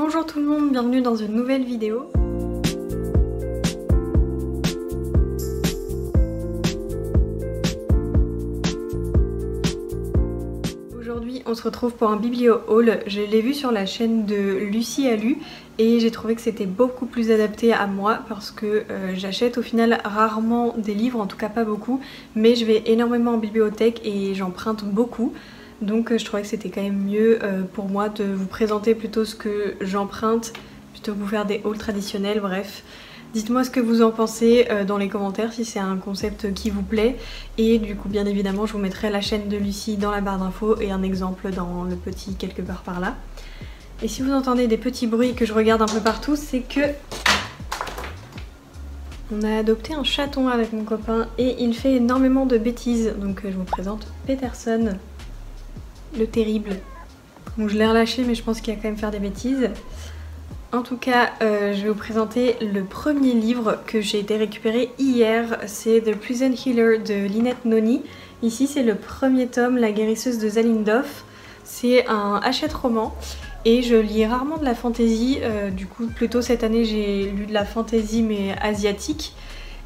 Bonjour tout le monde, bienvenue dans une nouvelle vidéo. Aujourd'hui on se retrouve pour un biblio haul. Je l'ai vu sur la chaîne de Lucie a lu et j'ai trouvé que c'était beaucoup plus adapté à moi parce que j'achète au final rarement des livres, en tout cas pas beaucoup, mais je vais énormément en bibliothèque et j'emprunte beaucoup. Donc je trouvais que c'était quand même mieux pour moi de vous présenter plutôt ce que j'emprunte plutôt que vous faire des hauls traditionnels, bref. Dites-moi ce que vous en pensez dans les commentaires si c'est un concept qui vous plaît. Et du coup bien évidemment je vous mettrai la chaîne de Lucie dans la barre d'infos et un exemple dans le petit quelque part par là. Et si vous entendez des petits bruits que je regarde un peu partout, c'est que on a adopté un chaton avec mon copain et il fait énormément de bêtises. Donc je vous présente Peterson. Le terrible. Bon, je l'ai relâché mais je pense qu'il va quand même faire des bêtises. En tout cas, je vais vous présenter le premier livre que j'ai été récupéré hier. C'est The Prison Healer de Lynette Noni. Ici c'est le premier tome, La guérisseuse de Zalindorf. C'est un hachette-roman et je lis rarement de la fantasy. Du coup plutôt cette année j'ai lu de la fantasy mais asiatique.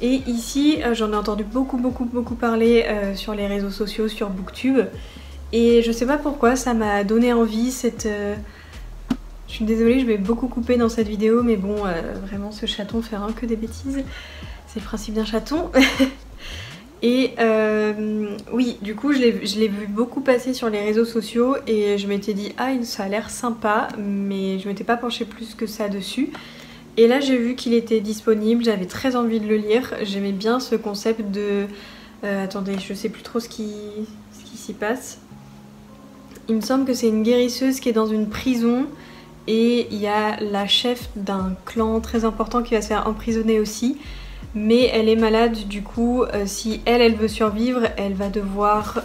Et ici j'en ai entendu beaucoup parler sur les réseaux sociaux, sur Booktube. Et je sais pas pourquoi, ça m'a donné envie cette... Je suis désolée, je vais beaucoup couper dans cette vidéo, mais bon, vraiment ce chaton fait rien que des bêtises. C'est le principe d'un chaton. Et oui, du coup je l'ai vu beaucoup passer sur les réseaux sociaux et je m'étais dit ah ça a l'air sympa, mais je m'étais pas penchée plus que ça dessus. Et là j'ai vu qu'il était disponible, j'avais très envie de le lire. J'aimais bien ce concept de... attendez, je sais plus trop ce qui s'y passe. Il me semble que c'est une guérisseuse qui est dans une prison et il y a la chef d'un clan très important qui va se faire emprisonner aussi. Mais elle est malade, du coup si elle veut survivre, elle va devoir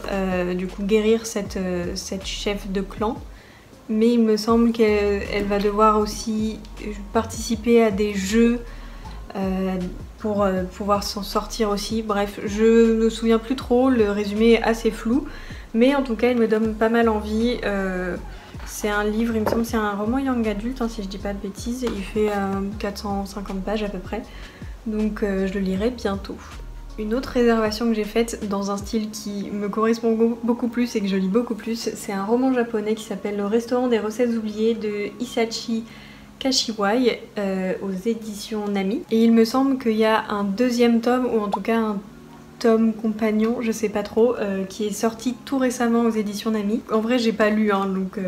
du coup guérir cette chef de clan. Mais il me semble qu'elle va devoir aussi participer à des jeux pour pouvoir s'en sortir aussi. Bref, je me souviens plus trop, le résumé est assez flou. Mais en tout cas il me donne pas mal envie. C'est un livre, il me semble c'est un roman young adulte hein, si je dis pas de bêtises. Il fait 450 pages à peu près. Donc je le lirai bientôt. Une autre réservation que j'ai faite dans un style qui me correspond beaucoup plus et que je lis beaucoup plus, c'est un roman japonais qui s'appelle Le restaurant des recettes oubliées de Hisashi Kashiwai aux éditions Nami. Et il me semble qu'il y a un deuxième tome, ou en tout cas un tome compagnon, je sais pas trop, qui est sorti tout récemment aux éditions Nami. En vrai j'ai pas lu hein, donc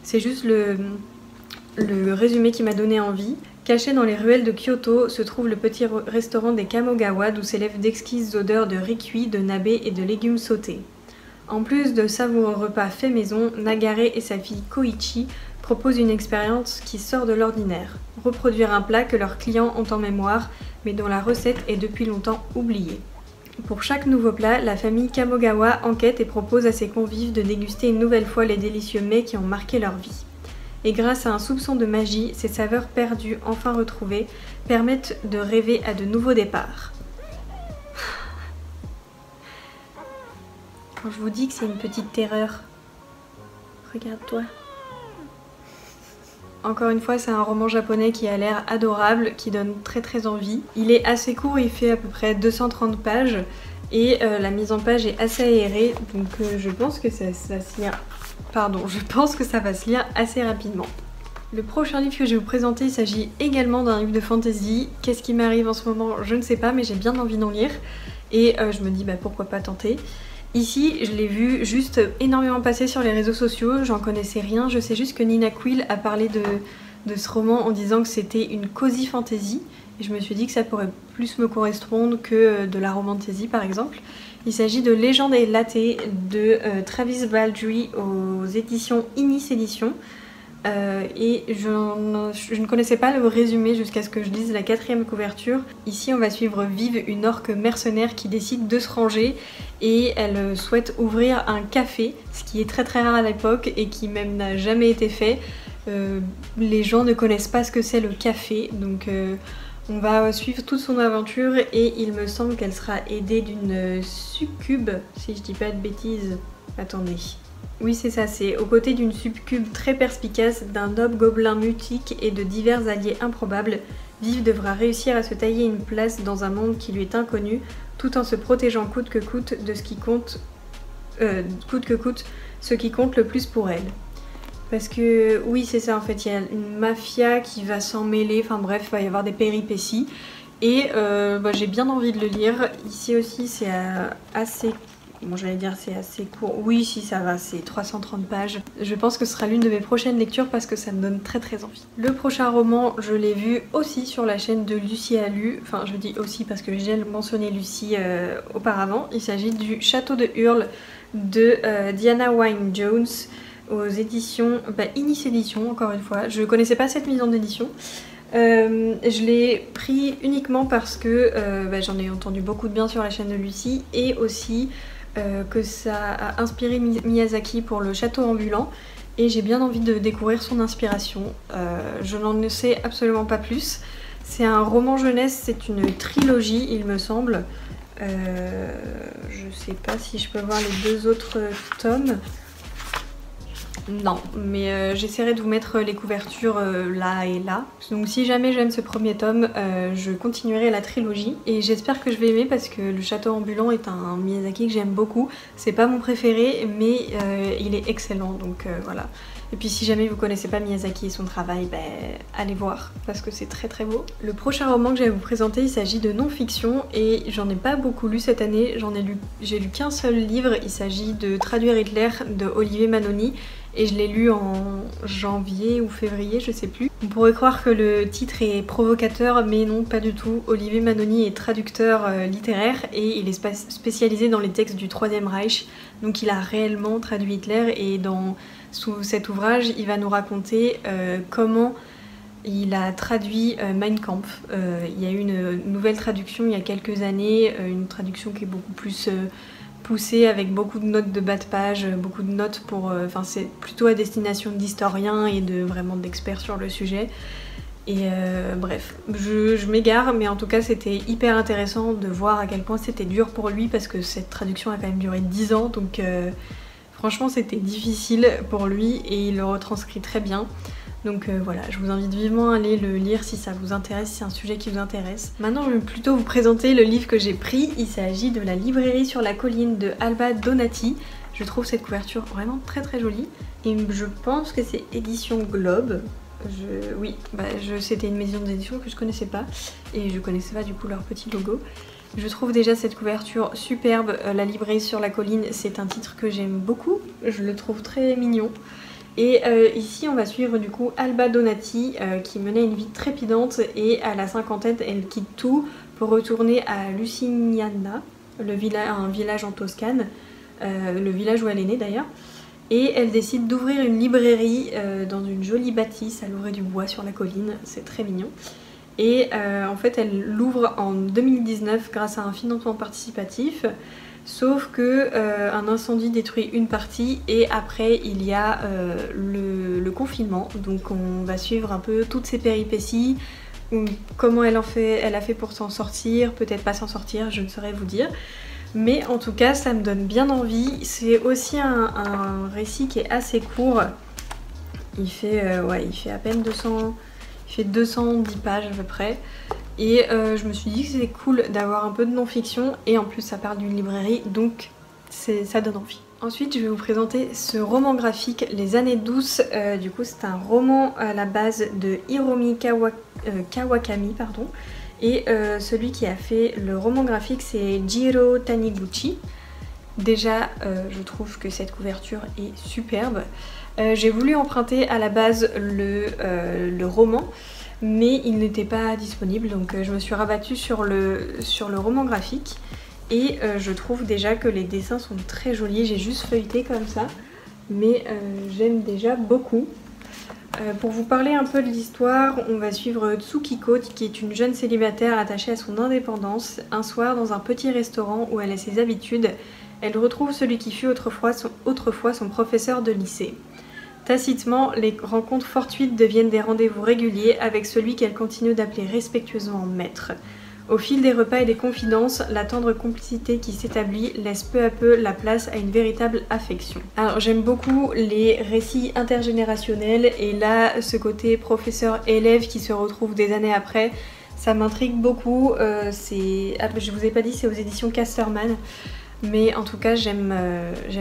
c'est juste le résumé qui m'a donné envie. Caché dans les ruelles de Kyoto se trouve le petit restaurant des Kamogawa d'où s'élèvent d'exquises odeurs de riz cuit, de nabe et de légumes sautés. En plus de savoureux repas faits maison, Nagare et sa fille Koichi proposent une expérience qui sort de l'ordinaire. Reproduire un plat que leurs clients ont en mémoire mais dont la recette est depuis longtemps oubliée. Pour chaque nouveau plat, la famille Kamogawa enquête et propose à ses convives de déguster une nouvelle fois les délicieux mets qui ont marqué leur vie. Et grâce à un soupçon de magie, ces saveurs perdues enfin retrouvées permettent de rêver à de nouveaux départs. Quand je vous dis que c'est une petite terreur, regarde-toi. Encore une fois, c'est un roman japonais qui a l'air adorable, qui donne très envie. Il est assez court, il fait à peu près 230 pages et la mise en page est assez aérée, donc je pense que ça se lire... Pardon, je pense que ça va se lire assez rapidement. Le prochain livre que je vais vous présenter, il s'agit également d'un livre de fantasy. Qu'est-ce qui m'arrive en ce moment? Je ne sais pas, mais j'ai bien envie d'en lire. Et je me dis bah pourquoi pas tenter. Ici, je l'ai vu juste énormément passer sur les réseaux sociaux, j'en connaissais rien. Je sais juste que Nina Quill a parlé de ce roman en disant que c'était une cozy fantasy. Et je me suis dit que ça pourrait plus me correspondre que de la romantasy par exemple. Il s'agit de Légende et Latte de Travis Baldree aux éditions Inis Éditions. Et je ne connaissais pas le résumé jusqu'à ce que je lise la 4e couverture. Ici on va suivre Vive, une orque mercenaire qui décide de se ranger et elle souhaite ouvrir un café, ce qui est très rare à l'époque et qui même n'a jamais été fait. Les gens ne connaissent pas ce que c'est le café, donc on va suivre toute son aventure et il me semble qu'elle sera aidée d'une succube, si je dis pas de bêtises. Attendez, Oui, c'est ça, c'est aux côtés d'une succube très perspicace, d'un hobgoblin mutique et de divers alliés improbables, Viv devra réussir à se tailler une place dans un monde qui lui est inconnu, tout en se protégeant coûte que coûte de ce qui compte, ce qui compte le plus pour elle. Parce que oui, c'est ça en fait, il y a une mafia qui va s'en mêler, enfin bref, il va y avoir des péripéties. Et j'ai bien envie de le lire. Ici aussi c'est assez... Bon, j'allais dire c'est assez court. Oui, si ça va, c'est 330 pages. Je pense que ce sera l'une de mes prochaines lectures parce que ça me donne très très envie. Le prochain roman, je l'ai vu aussi sur la chaîne de Lucie a lu. Enfin, je dis aussi parce que j'ai mentionné Lucie auparavant. Il s'agit du Château de Hurle de Diana Wynne Jones aux éditions Inis Éditions, encore une fois. Je connaissais pas cette maison d'édition. Je l'ai pris uniquement parce que j'en ai entendu beaucoup de bien sur la chaîne de Lucie et aussi que ça a inspiré Miyazaki pour le château ambulant et j'ai bien envie de découvrir son inspiration. Je n'en sais absolument pas plus. C'est un roman jeunesse, c'est une trilogie il me semble. Je sais pas si je peux voir les 2 autres tomes. Non, mais j'essaierai de vous mettre les couvertures là et là. Donc si jamais j'aime ce premier tome, je continuerai la trilogie. Et j'espère que je vais aimer parce que le château ambulant est un Miyazaki que j'aime beaucoup. C'est pas mon préféré, mais il est excellent, donc voilà. Et puis si jamais vous connaissez pas Miyazaki et son travail, allez voir parce que c'est très très beau. Le prochain roman que je vais vous présenter, il s'agit de non-fiction et j'en ai pas beaucoup lu cette année. J'ai lu qu'un seul livre, il s'agit de Traduire Hitler de Olivier Manoni. Et je l'ai lu en janvier ou février, je sais plus. On pourrait croire que le titre est provocateur, mais non, pas du tout. Olivier Manoni est traducteur littéraire et il est spécialisé dans les textes du Troisième Reich. Donc il a réellement traduit Hitler et sous cet ouvrage, il va nous raconter comment il a traduit Mein Kampf. Il y a eu une nouvelle traduction il y a quelques années, une traduction qui est beaucoup plus... poussé avec beaucoup de notes de bas de page, beaucoup de notes pour... Enfin c'est plutôt à destination d'historiens et vraiment d'experts sur le sujet. Et bref, je m'égare, mais en tout cas c'était hyper intéressant de voir à quel point c'était dur pour lui parce que cette traduction a quand même duré 10 ans, donc franchement c'était difficile pour lui et il le retranscrit très bien. Donc voilà, je vous invite vivement à aller le lire si ça vous intéresse, si c'est un sujet qui vous intéresse. Maintenant je vais plutôt vous présenter le livre que j'ai pris. Il s'agit de La librairie sur la colline de Alba Donati. Je trouve cette couverture vraiment très très jolie. Et je pense que c'est édition Globe. Oui, c'était une maison d'édition que je connaissais pas. Et je connaissais pas du coup leur petit logo. Je trouve déjà cette couverture superbe. La librairie sur la colline, c'est un titre que j'aime beaucoup. Je le trouve très mignon. Et ici on va suivre du coup Alba Donati qui menait une vie trépidante et à la cinquantaine elle quitte tout pour retourner à Lucignana, un village en Toscane, le village où elle est née d'ailleurs. Et elle décide d'ouvrir une librairie dans une jolie bâtisse à l'orée du bois sur la colline, c'est très mignon. Et en fait elle l'ouvre en 2019 grâce à un financement participatif. Sauf que un incendie détruit une partie et après il y a le confinement. Donc on va suivre un peu toutes ces péripéties, comment elle a fait pour s'en sortir, peut-être pas s'en sortir, je ne saurais vous dire. Mais en tout cas ça me donne bien envie. C'est aussi un récit qui est assez court. Il fait à peine 210 pages à peu près. Et je me suis dit que c'était cool d'avoir un peu de non-fiction et en plus ça parle d'une librairie donc ça donne envie. Ensuite je vais vous présenter ce roman graphique Les années douces. Du coup c'est un roman à la base de Hiromi Kawakami pardon. Et celui qui a fait le roman graphique c'est Jiro Taniguchi. Déjà je trouve que cette couverture est superbe. J'ai voulu emprunter à la base le roman, mais il n'était pas disponible, donc je me suis rabattue sur le roman graphique. Et je trouve déjà que les dessins sont très jolis. J'ai juste feuilleté comme ça, mais j'aime déjà beaucoup. Pour vous parler un peu de l'histoire, on va suivre Tsukiko, qui est une jeune célibataire attachée à son indépendance. Un soir, dans un petit restaurant où elle a ses habitudes, elle retrouve celui qui fut autrefois son professeur de lycée. Tacitement, les rencontres fortuites deviennent des rendez-vous réguliers avec celui qu'elle continue d'appeler respectueusement maître. Au fil des repas et des confidences, la tendre complicité qui s'établit laisse peu à peu la place à une véritable affection. Alors j'aime beaucoup les récits intergénérationnels et là ce côté professeur-élève qui se retrouve des années après, ça m'intrigue beaucoup. Je vous ai pas dit, c'est aux éditions Casterman. Mais en tout cas j'aime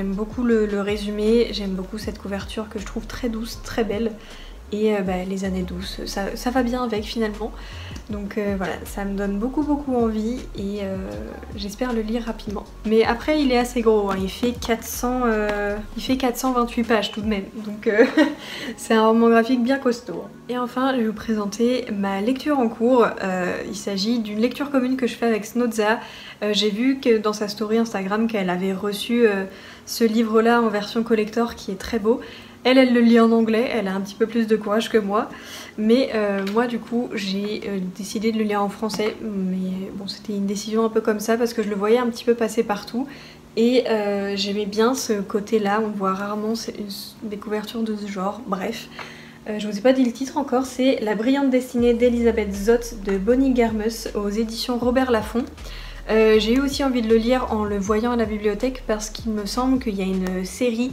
beaucoup le résumé, j'aime beaucoup cette couverture que je trouve très douce, très belle. Et les années douces, ça va bien avec finalement. Donc voilà, ça me donne beaucoup envie et j'espère le lire rapidement. Mais après il est assez gros, hein. Il fait 428 pages tout de même. Donc c'est un roman graphique bien costaud. Et enfin je vais vous présenter ma lecture en cours. Il s'agit d'une lecture commune que je fais avec Snodza. J'ai vu que dans sa story Instagram qu'elle avait reçu ce livre là en version collector qui est très beau. Elle le lit en anglais, elle a un petit peu plus de courage que moi. Mais moi du coup j'ai décidé de le lire en français. Mais bon, c'était une décision un peu comme ça parce que je le voyais un petit peu passer partout. Et j'aimais bien ce côté là, on voit rarement des couvertures de ce genre, bref. Je vous ai pas dit le titre encore, c'est La brillante destinée d'Elisabeth Zott de Bonnie Garmus aux éditions Robert Laffont. J'ai eu aussi envie de le lire en le voyant à la bibliothèque parce qu'il me semble qu'il y a une série,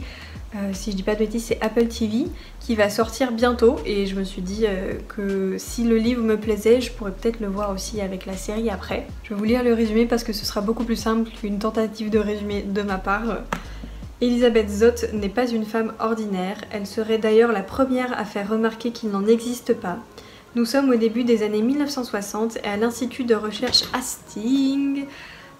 si je dis pas de bêtises c'est Apple TV, qui va sortir bientôt et je me suis dit que si le livre me plaisait je pourrais peut-être le voir aussi avec la série après. Je vais vous lire le résumé parce que ce sera beaucoup plus simple qu'une tentative de résumé de ma part. Elisabeth Zott n'est pas une femme ordinaire, elle serait d'ailleurs la première à faire remarquer qu'il n'en existe pas. Nous sommes au début des années 1960 et à l'Institut de recherche Hastings...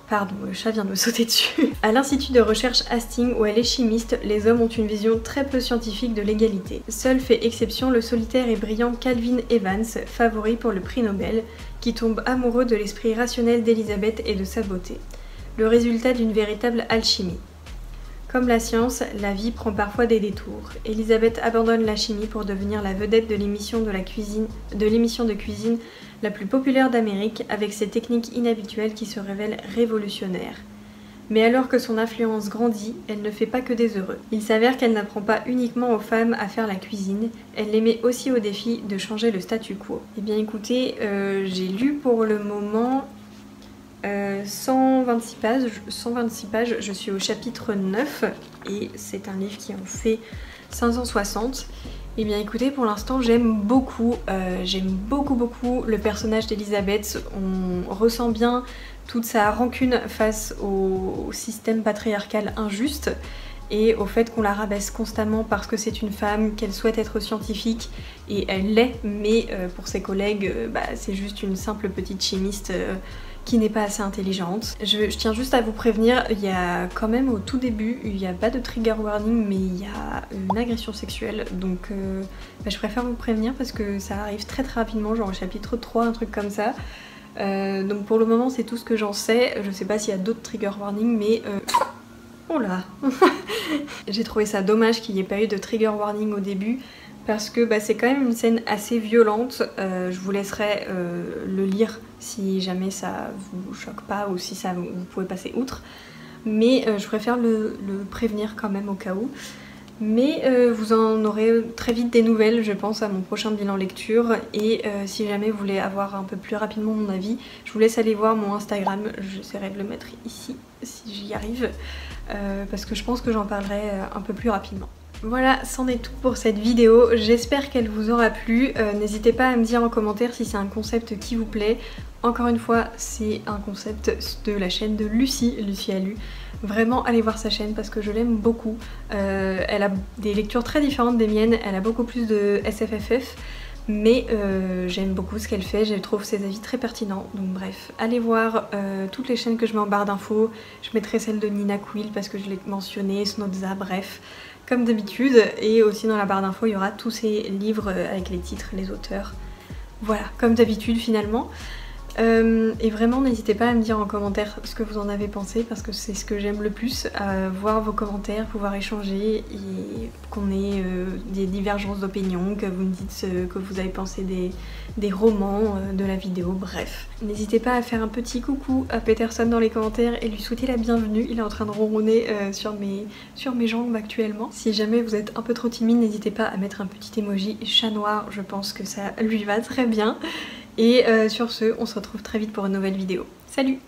Pardon, le chat vient de me sauter dessus. À l'Institut de recherche Hastings, où elle est chimiste, les hommes ont une vision très peu scientifique de l'égalité. Seul fait exception le solitaire et brillant Calvin Evans, favori pour le prix Nobel, qui tombe amoureux de l'esprit rationnel d'Elisabeth et de sa beauté. Le résultat d'une véritable alchimie. Comme la science, la vie prend parfois des détours. Elisabeth abandonne la chimie pour devenir la vedette de l'émission de cuisine la plus populaire d'Amérique avec ses techniques inhabituelles qui se révèlent révolutionnaires. Mais alors que son influence grandit, elle ne fait pas que des heureux. Il s'avère qu'elle n'apprend pas uniquement aux femmes à faire la cuisine, elle les met aussi au défi de changer le statu quo. Eh bien écoutez, j'ai lu pour le moment 126 pages, je suis au chapitre 9 et c'est un livre qui en fait 560. Et bien écoutez, pour l'instant j'aime beaucoup le personnage d'Elisabeth. On ressent bien toute sa rancune face au système patriarcal injuste et au fait qu'on la rabaisse constamment parce que c'est une femme, qu'elle souhaite être scientifique et elle l'est, mais pour ses collègues c'est juste une simple petite chimiste qui n'est pas assez intelligente. Je tiens juste à vous prévenir, il y a quand même au tout début, il n'y a pas de trigger warning mais il y a une agression sexuelle, donc je préfère vous prévenir parce que ça arrive très rapidement, genre au chapitre 3, un truc comme ça. Donc pour le moment c'est tout ce que j'en sais, je sais pas s'il y a d'autres trigger warning mais... Oh là. J'ai trouvé ça dommage qu'il n'y ait pas eu de trigger warning au début parce que c'est quand même une scène assez violente. Je vous laisserai le lire si jamais ça vous choque pas ou si ça vous pouvez passer outre. Mais je préfère le prévenir quand même au cas où. Mais vous en aurez très vite des nouvelles, je pense, à mon prochain bilan lecture. Et si jamais vous voulez avoir un peu plus rapidement mon avis, je vous laisse aller voir mon Instagram. J'essaierai de le mettre ici si j'y arrive. Parce que je pense que j'en parlerai un peu plus rapidement. Voilà, c'en est tout pour cette vidéo, j'espère qu'elle vous aura plu. N'hésitez pas à me dire en commentaire si c'est un concept qui vous plaît. Encore une fois, c'est un concept de la chaîne de Lucie Alu. Vraiment, allez voir sa chaîne parce que je l'aime beaucoup. Elle a des lectures très différentes des miennes, elle a beaucoup plus de SFFF. Mais j'aime beaucoup ce qu'elle fait, je trouve ses avis très pertinents. Donc bref, allez voir toutes les chaînes que je mets en barre d'infos. Je mettrai celle de Nina Quill parce que je l'ai mentionné, Snodza, bref. Comme d'habitude, et aussi dans la barre d'infos il y aura tous ces livres avec les titres, les auteurs. Voilà, comme d'habitude finalement. Et vraiment n'hésitez pas à me dire en commentaire ce que vous en avez pensé parce que c'est ce que j'aime le plus, voir vos commentaires, pouvoir échanger et qu'on ait des divergences d'opinion, que vous me dites ce que vous avez pensé des romans, de la vidéo, bref. N'hésitez pas à faire un petit coucou à Peterson dans les commentaires et lui souhaiter la bienvenue, il est en train de ronronner sur mes jambes actuellement. Si jamais vous êtes un peu trop timide, n'hésitez pas à mettre un petit emoji chat noir, je pense que ça lui va très bien. Et sur ce, on se retrouve très vite pour une nouvelle vidéo. Salut!